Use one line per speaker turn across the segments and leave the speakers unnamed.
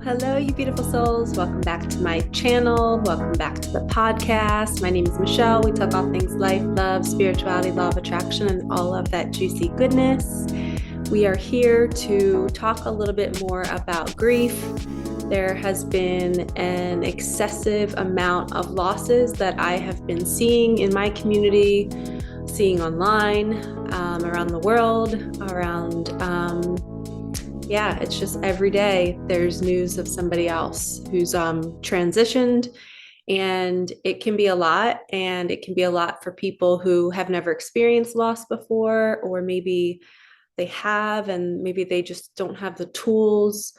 Hello, you beautiful souls. Welcome back to my channel. Welcome back to the podcast. My name is Michelle. We talk all things life, love, spirituality, law of attraction, and all of that juicy goodness. We are here to talk a little bit more about grief. There has been an excessive amount of losses that I have been seeing in my community, seeing online, around the world, it's just every day there's news of somebody else who's transitioned, and it can be a lot. And it can be a lot for people who have never experienced loss before, or maybe they have, and maybe they just don't have the tools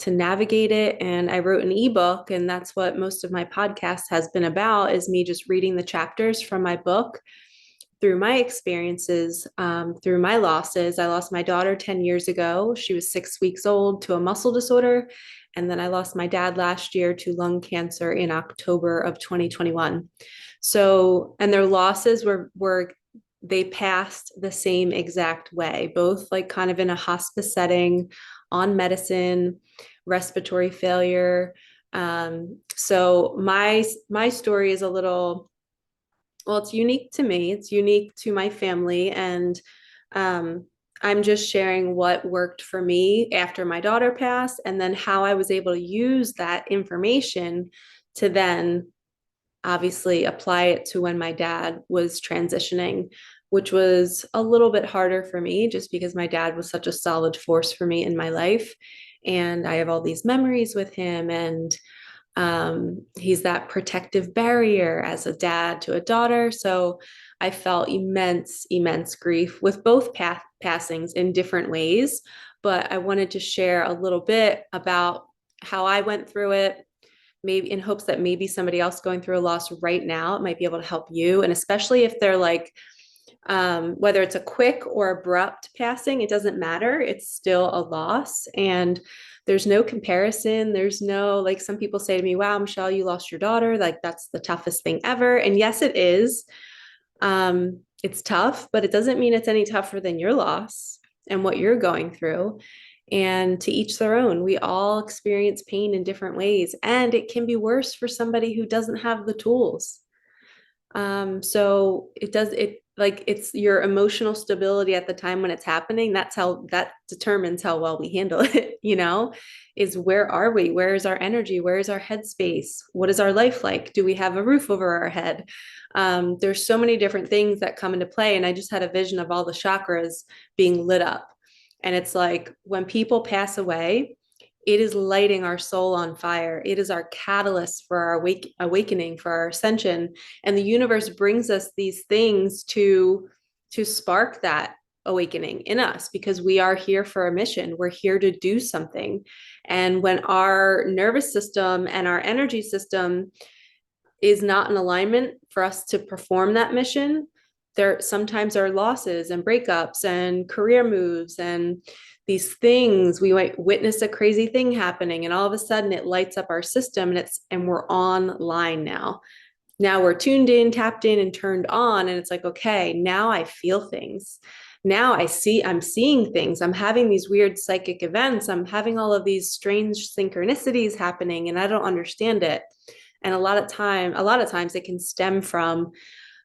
to navigate it. And I wrote an ebook, and that's what most of my podcast has been about, is me just reading the chapters from my book through my experiences, through my losses. I lost my daughter 10 years ago. She was 6 weeks old to a muscle disorder. And then I lost my dad last year to lung cancer in October of 2021. So, and their losses they passed the same exact way, both like kind of in a hospice setting, on medicine, respiratory failure. So my story is a little, well, it's unique to me. It's unique to my family. And I'm just sharing what worked for me after my daughter passed, and then how I was able to use that information to then obviously apply it to when my dad was transitioning, which was a little bit harder for me just because my dad was such a solid force for me in my life. And I have all these memories with him, and he's that protective barrier as a dad to a daughter. So I felt immense grief with both passings in different ways. But I wanted to share a little bit about how I went through it, maybe in hopes that maybe somebody else going through a loss right now, it might be able to help you. And especially if they're like, whether it's a quick or abrupt passing, it doesn't matter. It's still a loss. And there's no comparison. There's no, like, some people say to me, wow, Michelle, you lost your daughter. Like, that's the toughest thing ever. And yes, it is. It's tough, but it doesn't mean it's any tougher than your loss and what you're going through. And to each their own. We all experience pain in different ways, and it can be worse for somebody who doesn't have the tools. So it's your emotional stability at the time when it's happening. That determines how well we handle it, is where are we? Where is our energy? Where is our headspace? What is our life like? Do we have a roof over our head? There's so many different things that come into play. And I just had a vision of all the chakras being lit up. And it's like when people pass away, it is lighting our soul on fire. It is our catalyst for our awakening, for our ascension. And the universe brings us these things to spark that awakening in us, because we are here for a mission. We're here to do something. And when our nervous system and our energy system is not in alignment for us to perform that mission, there sometimes are losses and breakups and career moves and these things. We might witness a crazy thing happening, and all of a sudden it lights up our system, and we're online now. Now we're tuned in, tapped in, and turned on. And it's like, okay, now I feel things. Now I'm seeing things. I'm having these weird psychic events. I'm having all of these strange synchronicities happening, and I don't understand it. And a lot of times it can stem from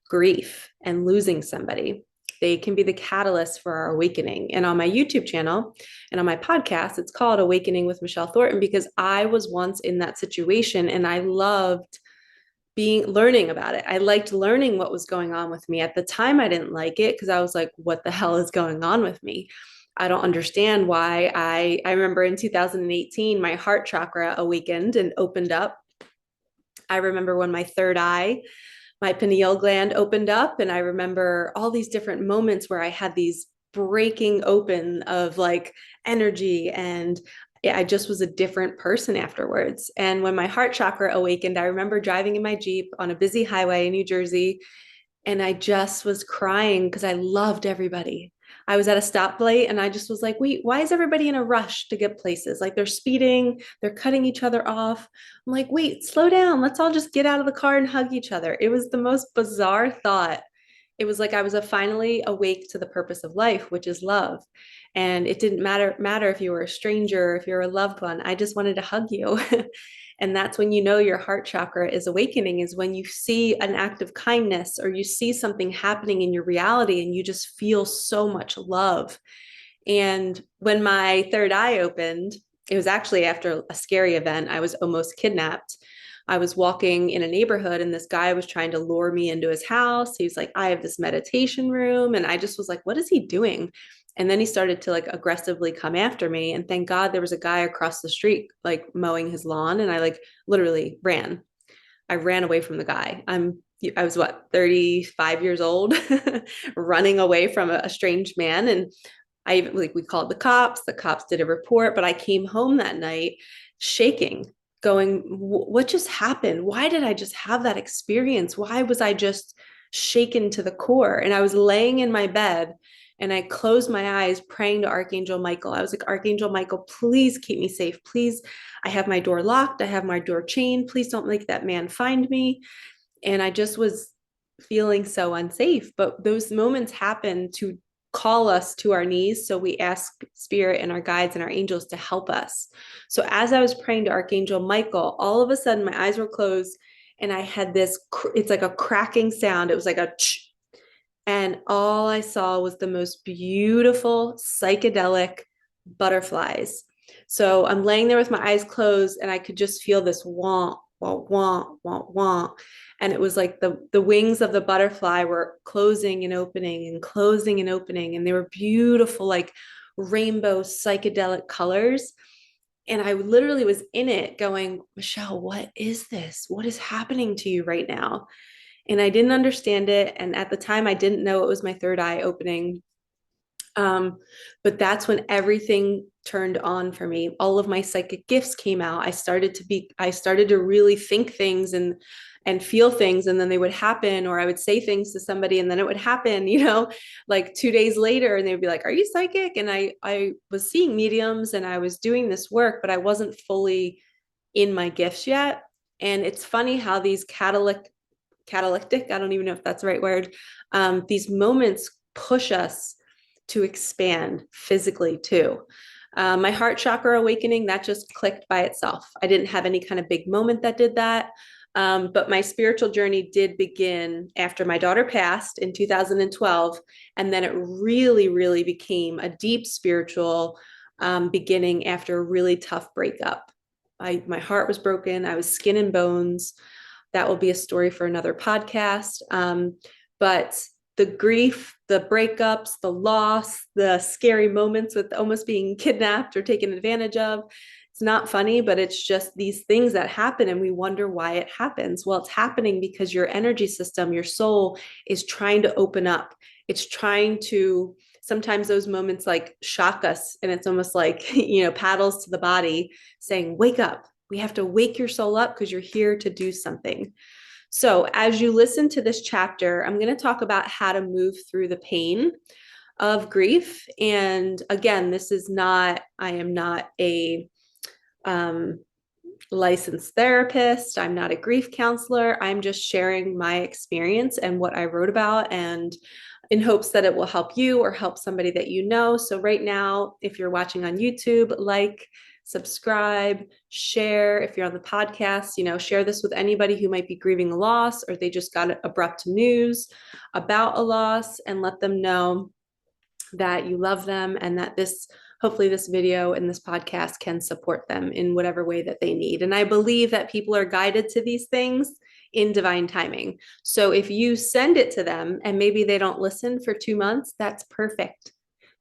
grief and losing somebody. They can be the catalyst for our awakening. And on my YouTube channel and on my podcast, it's called Awakening with Michelle Thornton, because I was once in that situation and I loved learning about it. I liked learning what was going on with me. At the time, I didn't like it because I was like, what the hell is going on with me? I don't understand why. I remember in 2018, my heart chakra awakened and opened up. I remember when my third eye, my pineal gland opened up, and I remember all these different moments where I had these breaking open of like energy, and I just was a different person afterwards. And when my heart chakra awakened, I remember driving in my Jeep on a busy highway in New Jersey, and I just was crying because I loved everybody. I was at a stoplight and I just was like, wait, why is everybody in a rush to get places? Like, they're speeding, they're cutting each other off. I'm like, wait, slow down. Let's all just get out of the car and hug each other. It was the most bizarre thought. it was like I was finally awake to the purpose of life, which is love. And it didn't matter if you were a stranger, if you're a loved one. I just wanted to hug you. And that's when you know your heart chakra is awakening, is when you see an act of kindness or you see something happening in your reality and you just feel so much love. And when my third eye opened, it was actually after a scary event. I was almost kidnapped. I was walking in a neighborhood and this guy was trying to lure me into his house. He was like, I have this meditation room. And I just was like, what is he doing? And then he started to like aggressively come after me. And thank God there was a guy across the street, like mowing his lawn. And I like literally ran. I ran away from the guy. I was what, 35 years old, running away from a strange man. And I even like we called the cops. The cops did a report, but I came home that night shaking, going, what just happened? Why did I just have that experience? Why was I just shaken to the core? And I was laying in my bed and I closed my eyes praying to Archangel Michael. I was like, Archangel Michael, please keep me safe. Please, I have my door locked. I have my door chained. Please don't make that man find me. And I just was feeling so unsafe. But those moments happen to call us to our knees. So we ask spirit and our guides and our angels to help us. So as I was praying to Archangel Michael, all of a sudden my eyes were closed and I had this, it's like a cracking sound. It was like a ch, and all I saw was the most beautiful psychedelic butterflies. So I'm laying there with my eyes closed and I could just feel this wah, wah, wah, wah, wah. And it was like the wings of the butterfly were closing and opening and closing and opening. And they were beautiful, like rainbow psychedelic colors. And I literally was in it going, Michelle, what is this? What is happening to you right now? And I didn't understand it. And at the time, I didn't know it was my third eye opening. But that's when everything turned on for me. All of my psychic gifts came out. I started to really think things and feel things, and then they would happen, or I would say things to somebody and then it would happen, like 2 days later, and they'd be like, are you psychic? And I was seeing mediums and I was doing this work, but I wasn't fully in my gifts yet. And it's funny how these catalytic, I don't even know if that's the right word. These moments push us to expand physically too. My heart chakra awakening, that just clicked by itself. I didn't have any kind of big moment that did that. But my spiritual journey did begin after my daughter passed in 2012. And then it really, really became a deep spiritual beginning after a really tough breakup. My heart was broken. I was skin and bones. That will be a story for another podcast. But the grief, the breakups, the loss, the scary moments with almost being kidnapped or taken advantage of, it's not funny, but it's just these things that happen and we wonder why it happens. Well, it's happening because your energy system, your soul is trying to open up. It's trying to, sometimes those moments like shock us, and it's almost like, paddles to the body saying, wake up. We have to wake your soul up because you're here to do something. So as you listen to this chapter, I'm going to talk about how to move through the pain of grief. And again, I am not a licensed therapist. I'm not a grief counselor. I'm just sharing my experience and what I wrote about, and in hopes that it will help you or help somebody that you know. So right now, if you're watching on YouTube, like, subscribe, share. If you're on the podcast, share this with anybody who might be grieving a loss or they just got abrupt news about a loss, and let them know that you love them and that hopefully this video and this podcast can support them in whatever way that they need. And I believe that people are guided to these things in divine timing. So if you send it to them and maybe they don't listen for 2 months, that's perfect.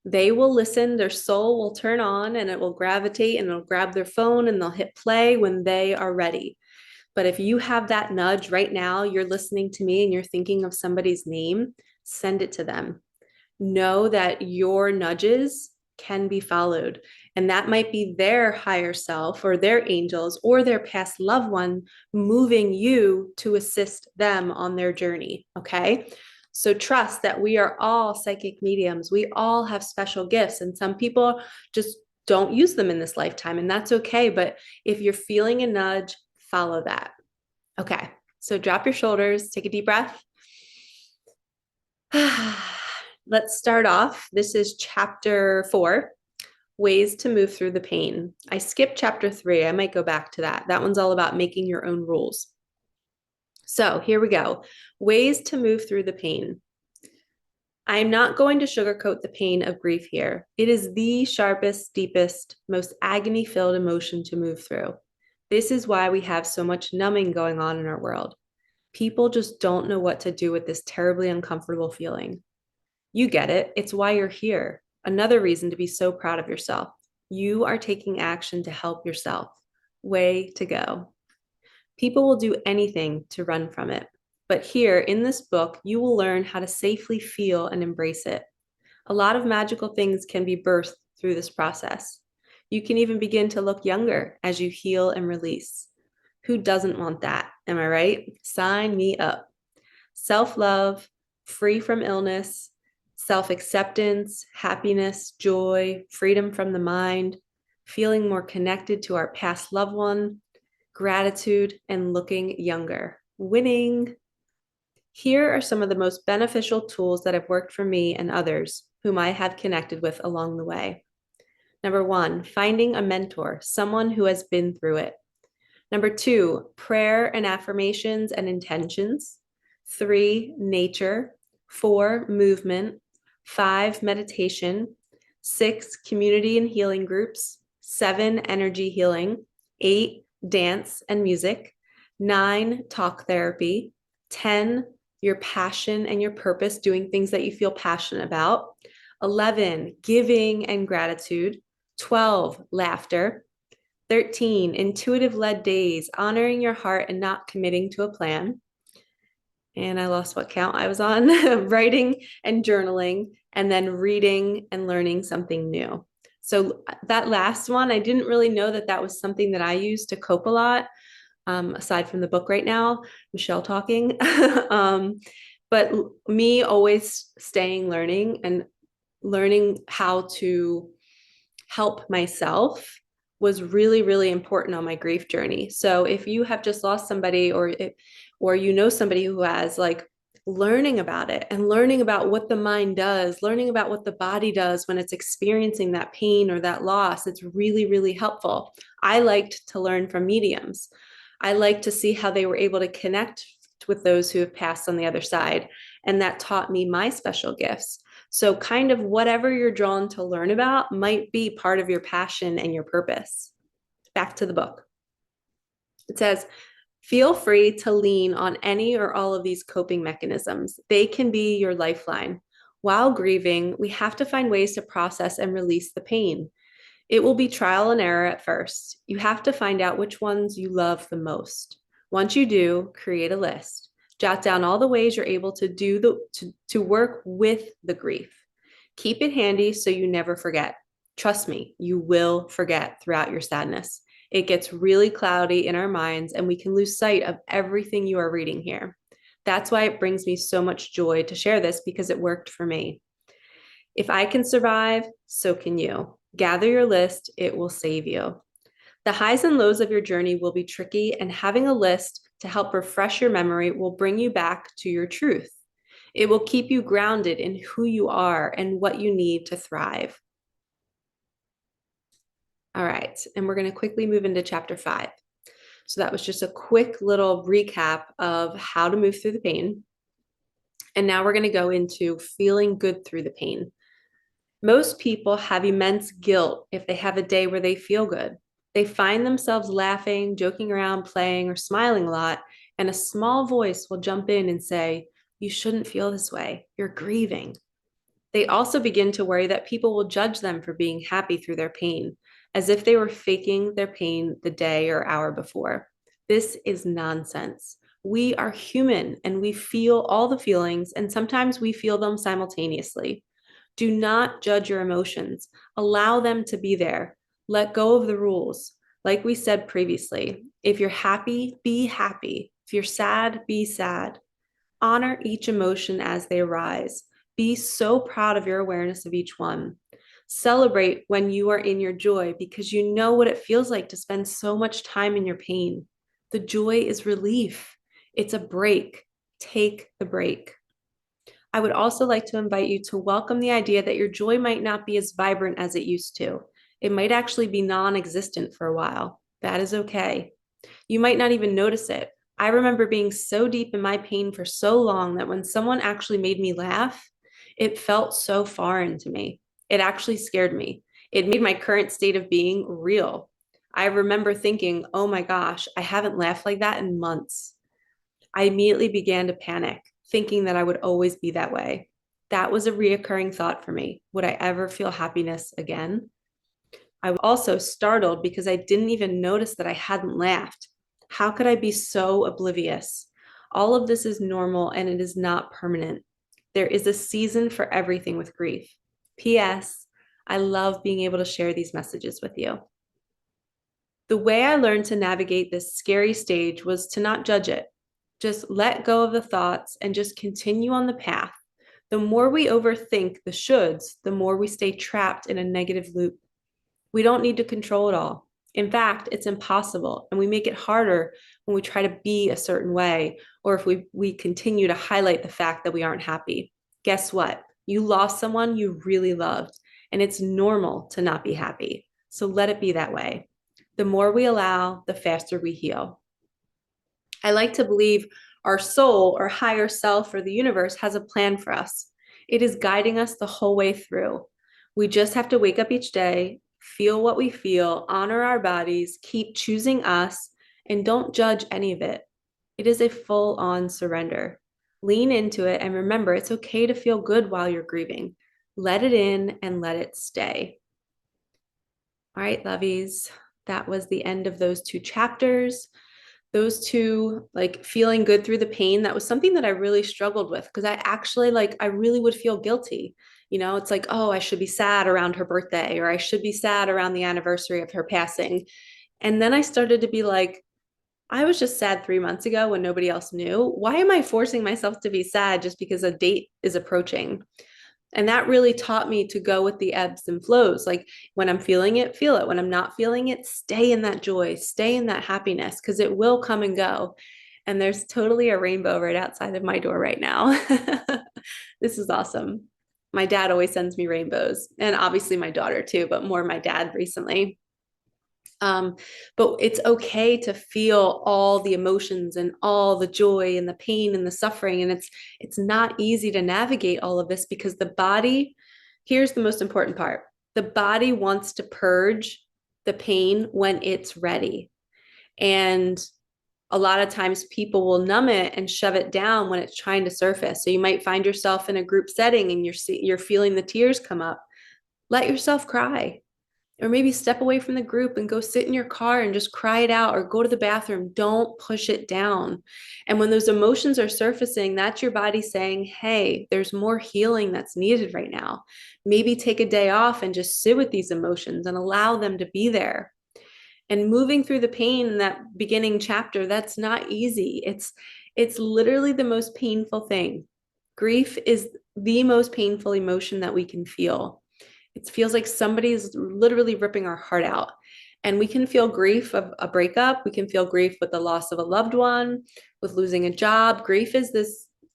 They will listen, their soul will turn on and it will gravitate and it'll grab their phone and they'll hit play when they are ready. But if you have that nudge right now, you're listening to me and you're thinking of somebody's name, send it to them. Know that your nudges can be followed. And that might be their higher self or their angels or their past loved one moving you to assist them on their journey. Okay. So trust that we are all psychic mediums. We all have special gifts, and some people just don't use them in this lifetime, and that's okay. But if you're feeling a nudge, follow that. Okay. So drop your shoulders, take a deep breath. Let's start off. This is chapter 4, ways to move through the pain. I skipped chapter 3. I might go back to that. That one's all about making your own rules. So here we go. Ways to move through the pain. I'm not going to sugarcoat the pain of grief here. It is the sharpest, deepest, most agony-filled emotion to move through. This is why we have so much numbing going on in our world. People just don't know what to do with this terribly uncomfortable feeling. You get it. It's why you're here. Another reason to be so proud of yourself. You are taking action to help yourself. Way to go. People will do anything to run from it. But here in this book, you will learn how to safely feel and embrace it. A lot of magical things can be birthed through this process. You can even begin to look younger as you heal and release. Who doesn't want that? Am I right? Sign me up. Self-love, free from illness, self-acceptance, happiness, joy, freedom from the mind, feeling more connected to our past loved one, gratitude, and looking younger. Winning. Here are some of the most beneficial tools that have worked for me and others whom I have connected with along the way. Number 1, finding a mentor, someone who has been through it. Number 2, prayer and affirmations and intentions. 3, nature. 4, movement. 5, meditation. 6, community and healing groups. 7, energy healing. 8, dance and music. 9, talk therapy. 10, your passion and your purpose, doing things that you feel passionate about. 11, giving and gratitude. 12, laughter. 13, intuitive led days, honoring your heart and not committing to a plan. And I lost what count I was on. Writing and journaling, and then reading and learning something new. So that last one, I didn't really know that that was something that I used to cope a lot, aside from the book right now, Michelle talking. But me always staying learning and learning how to help myself was really, really important on my grief journey. So if you have just lost somebody, or you know somebody who has, like, learning about it and learning about what the mind does, learning about what the body does when it's experiencing that pain or that loss, it's really, really helpful. I liked to learn from mediums. I liked to see how they were able to connect with those who have passed on the other side. And that taught me my special gifts. So kind of whatever you're drawn to learn about might be part of your passion and your purpose. Back to the book. It says, feel free to lean on any or all of these coping mechanisms. They can be your lifeline. While grieving, we have to find ways to process and release the pain. It will be trial and error at first. You have to find out which ones you love the most. Once you do, create a list. Jot down all the ways you're able to to work with the grief. Keep it handy so you never forget. Trust me, you will forget throughout your sadness. It gets really cloudy in our minds and we can lose sight of everything you are reading here. That's why it brings me so much joy to share this, because it worked for me. If I can survive, so can you. Gather your list, it will save you. The highs and lows of your journey will be tricky, and having a list to help refresh your memory will bring you back to your truth. It will keep you grounded in who you are and what you need to thrive. All right, and we're going to quickly move into chapter 5. So that was just a quick little recap of how to move through the pain. And now we're going to go into feeling good through the pain. Most people have immense guilt if they have a day where they feel good. They find themselves laughing, joking around, playing, or smiling a lot, and a small voice will jump in and say, "You shouldn't feel this way. You're grieving." They also begin to worry that people will judge them for being happy through their pain, as if they were faking their pain the day or hour before. This is nonsense. We are human and we feel all the feelings, and sometimes we feel them simultaneously. Do not judge your emotions. Allow them to be there. Let go of the rules. Like we said previously, if you're happy, be happy. If you're sad, be sad. Honor each emotion as they arise. Be so proud of your awareness of each one. Celebrate when you are in your joy, because you know what it feels like to spend so much time in your pain. The joy is relief. It's a break. Take the break. I would also like to invite you to welcome the idea that your joy might not be as vibrant as it used to. It might actually be non-existent for a while. That is okay. You might not even notice it. I remember being so deep in my pain for so long that when someone actually made me laugh, it felt so foreign to me. It actually scared me. It made my current state of being real. I remember thinking, oh my gosh, I haven't laughed like that in months. I immediately began to panic, thinking that I would always be that way. That was a reoccurring thought for me. Would I ever feel happiness again? I was also startled because I didn't even notice that I hadn't laughed. How could I be so oblivious? All of this is normal and it is not permanent. There is a season for everything with grief. P.S. I love being able to share these messages with you. The way I learned to navigate this scary stage was to not judge it. Just let go of the thoughts and just continue on the path. The more we overthink the shoulds, the more we stay trapped in a negative loop. We don't need to control it all. In fact, it's impossible, and we make it harder when we try to be a certain way, or if we continue to highlight the fact that we aren't happy. Guess what? You lost someone you really loved, and it's normal to not be happy. So let it be that way. The more we allow, the faster we heal. I like to believe our soul or higher self or the universe has a plan for us. It is guiding us the whole way through. We just have to wake up each day, feel what we feel, honor our bodies, keep choosing us, and don't judge any of it. It is a full-on surrender. Lean into it and remember it's okay to feel good while you're grieving. Let it in and let it stay. All right, lovies, that was the end of those two chapters. Those two, like feeling good through the pain, that was something that I really struggled with because I actually I really would feel guilty. It's like, oh, I should be sad around her birthday or I should be sad around the anniversary of her passing. And then I started to be like, I was just sad 3 months ago when nobody else knew. Why am I forcing myself to be sad just because a date is approaching? And that really taught me to go with the ebbs and flows. Like when I'm feeling it, feel it. When I'm not feeling it, stay in that joy, stay in that happiness, because it will come and go. And there's totally a rainbow right outside of my door right now. This is awesome. My dad always sends me rainbows, and obviously my daughter too, but more my dad recently. But it's okay to feel all the emotions and all the joy and the pain and the suffering. And it's not easy to navigate all of this because the body, here's the most important part. The body wants to purge the pain when it's ready. And a lot of times people will numb it and shove it down when it's trying to surface. So you might find yourself in a group setting and you're feeling the tears come up. Let yourself cry. Or maybe step away from the group and go sit in your car and just cry it out or go to the bathroom. Don't push it down. And when those emotions are surfacing, that's your body saying, hey, there's more healing that's needed right now. Maybe take a day off and just sit with these emotions and allow them to be there. And moving through the pain in that beginning chapter, that's not easy. It's literally the most painful thing. Grief is the most painful emotion that we can feel. It feels like somebody's literally ripping our heart out. And we can feel grief of a breakup. We can feel grief with the loss of a loved one, with losing a job. Grief is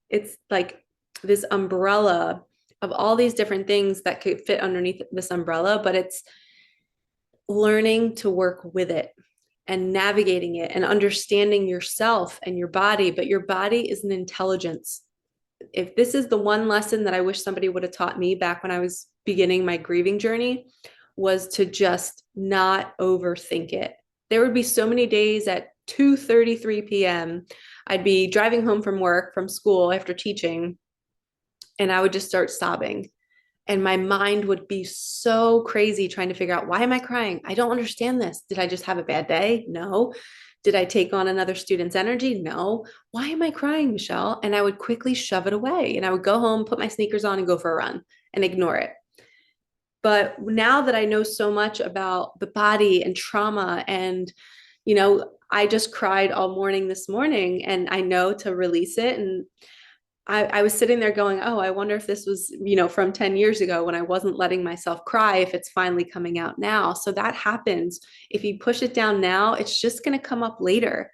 it's like this umbrella of all these different things that could fit underneath this umbrella, but it's learning to work with it and navigating it and understanding yourself and your body. But your body is an intelligence. If this is the one lesson that I wish somebody would have taught me back when I was beginning my grieving journey, was to just not overthink it. There would be so many days at 2:33 p.m. I'd be driving home from school after teaching, and I would just start sobbing. And my mind would be so crazy trying to figure out, why am I crying? I don't understand this. Did I just have a bad day? No. Did I take on another student's energy? No. Why am I crying, Michelle? And I would quickly shove it away. And I would go home, put my sneakers on, and go for a run and ignore it. But now that I know so much about the body and trauma, and, I just cried all morning this morning, and I know to release it. And I was sitting there going, oh, I wonder if this was, from 10 years ago when I wasn't letting myself cry, if it's finally coming out now. So that happens. If you push it down now, it's just going to come up later.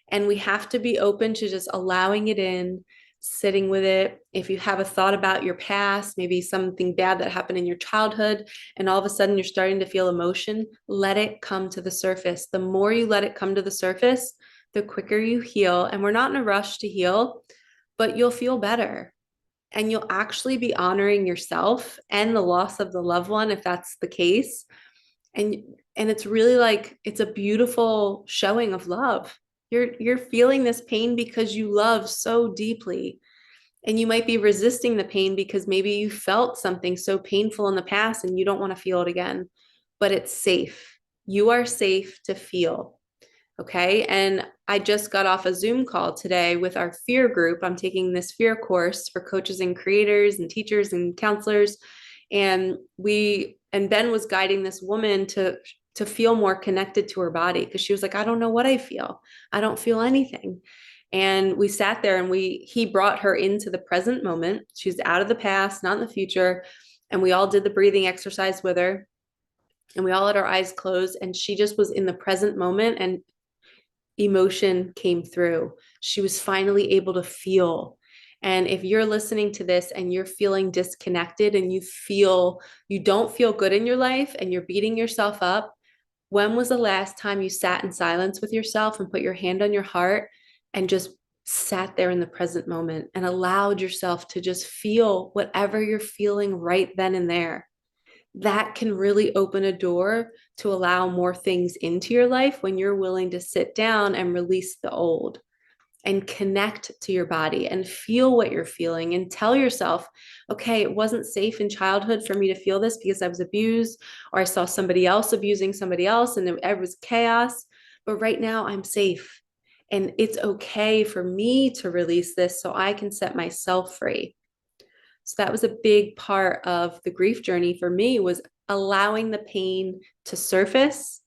And we have to be open to just allowing it in, sitting with it. If you have a thought about your past, maybe something bad that happened in your childhood, and all of a sudden you're starting to feel emotion, let it come to the surface. The more you let it come to the surface, the quicker you heal. And we're not in a rush to heal, but you'll feel better. And you'll actually be honoring yourself and the loss of the loved one, if that's the case. And it's really like, it's a beautiful showing of love. You're feeling this pain because you love so deeply. And you might be resisting the pain because maybe you felt something so painful in the past and you don't want to feel it again. But it's safe. You are safe to feel. Okay. And I just got off a Zoom call today with our fear group. I'm taking this fear course for coaches and creators and teachers and counselors. And Ben was guiding this woman to feel more connected to her body, because she was like, I don't know what I feel. I don't feel anything. And we sat there and he brought her into the present moment. She's out of the past, not in the future. And we all did the breathing exercise with her. And we all had our eyes closed, and she just was in the present moment, and emotion came through. She was finally able to feel. And if you're listening to this and you're feeling disconnected and you don't feel good in your life and you're beating yourself up, when was the last time you sat in silence with yourself and put your hand on your heart and just sat there in the present moment and allowed yourself to just feel whatever you're feeling right then and there? That can really open a door to allow more things into your life when you're willing to sit down and release the old and connect to your body and feel what you're feeling and tell yourself, okay, it wasn't safe in childhood for me to feel this because I was abused, or I saw somebody else abusing somebody else and it was chaos. But right now I'm safe, and it's okay for me to release this so I can set myself free. So that was a big part of the grief journey for me, was allowing the pain to surface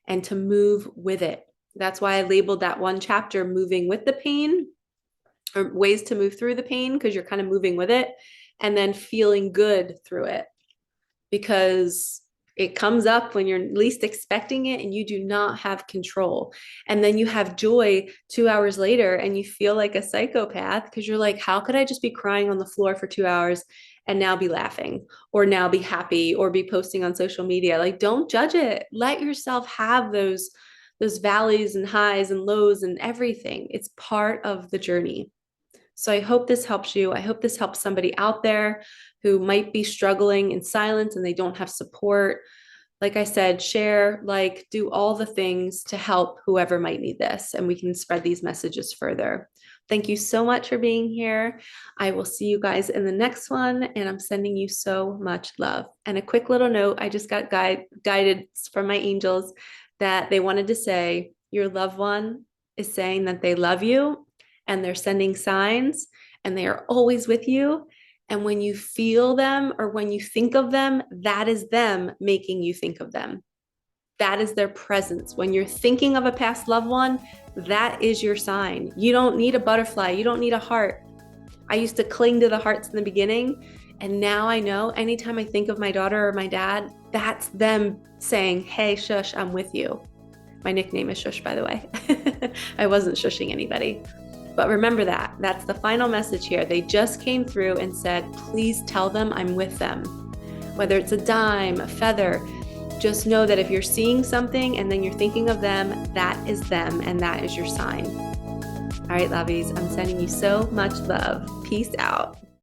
and to move with it. That's why I labeled that one chapter Moving with the Pain, or ways to move through the pain, because you're kind of moving with it, and then feeling good through it, because it comes up when you're least expecting it and you do not have control. And then you have joy 2 hours later and you feel like a psychopath because you're like, how could I just be crying on the floor for 2 hours and now be laughing, or now be happy, or be posting on social media? Like, don't judge it. Let yourself have those valleys and highs and lows and everything. It's part of the journey. So I hope this helps you. I hope this helps somebody out there who might be struggling in silence and they don't have support. Like I said, share, like, do all the things to help whoever might need this, and we can spread these messages further. Thank you so much for being here. I will see you guys in the next one, and I'm sending you so much love. And a quick little note, I just got guided from my angels that they wanted to say your loved one is saying that they love you, and they're sending signs, and they are always with you. And when you feel them or when you think of them, that is them making you think of them. That is their presence. When you're thinking of a past loved one, that is your sign. You don't need a butterfly. You don't need a heart. I used to cling to the hearts in the beginning, and now I know anytime I think of my daughter or my dad, that's them saying, hey, shush, I'm with you. My nickname is Shush, by the way. I wasn't shushing anybody. But remember that. That's the final message here. They just came through and said, please tell them I'm with them. Whether it's a dime, a feather, just know that if you're seeing something and then you're thinking of them, that is them, and that is your sign. All right, lovies, I'm sending you so much love. Peace out.